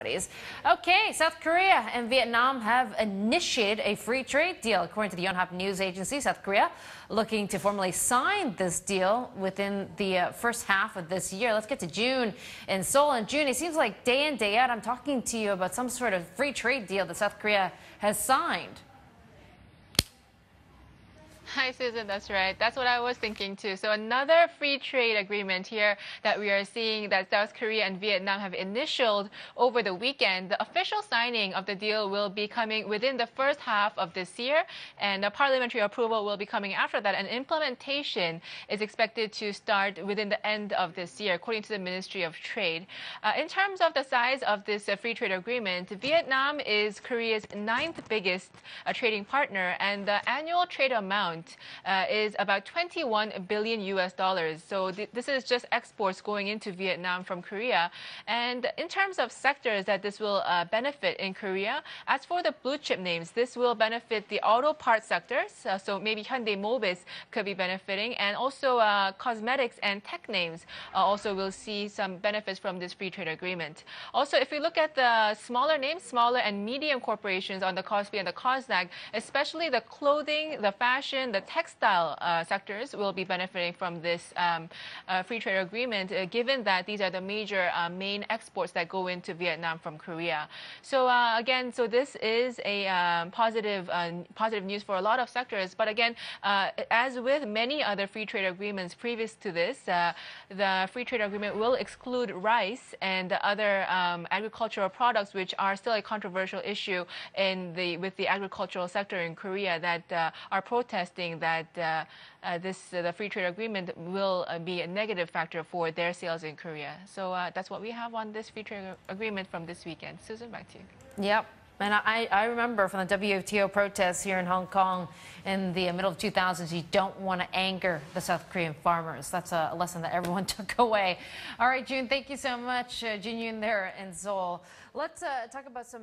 Okay, South Korea and Vietnam have initiated a free trade deal. According to the Yonhap news agency, South Korea looking to formally sign this deal within the first half of this year. Let's get to June in Seoul. And June, it seems like day in, day out, I'm talking to you about some sort of free trade deal that South Korea has signed. Hi, Susan. That's right. That's what I was thinking too. So another free trade agreement here that we are seeing that South Korea and Vietnam have initialed over the weekend. The official signing of the deal will be coming within the first half of this year, and the parliamentary approval will be coming after that. And implementation is expected to start within the end of this year, according to the Ministry of Trade. In terms of the size of this free trade agreement, Vietnam is Korea's 9th biggest trading partner, and the annual trade amount is about 21 billion US dollars. So this is just exports going into Vietnam from Korea. And in terms of sectors that this will benefit in Korea, as for the blue chip names, this will benefit the auto parts sectors. So maybe Hyundai Mobis could be benefiting, and also cosmetics and tech names also will see some benefits from this free trade agreement. Also, if we look at the smaller names, smaller and medium corporations on the KOSPI and the KOSDAQ, especially the clothing, the fashion, the textile sectors will be benefiting from this free trade agreement, given that these are the major main exports that go into Vietnam from Korea. So again, so this is a positive news for a lot of sectors. But again, as with many other free trade agreements previous to this, the free trade agreement will exclude rice and other agricultural products, which are still a controversial issue with the agricultural sector in Korea that are protesting that the free trade agreement will be a negative factor for their sales in Korea. So that's what we have on this free trade agreement from this weekend. Susan, back to you. Yep. And I remember from the WTO protests here in Hong Kong in the middle of 2000s, you don't want to anger the South Korean farmers. That's a lesson that everyone took away. All right, June, thank you so much. Jun Yoon there in Seoul. Let's talk about some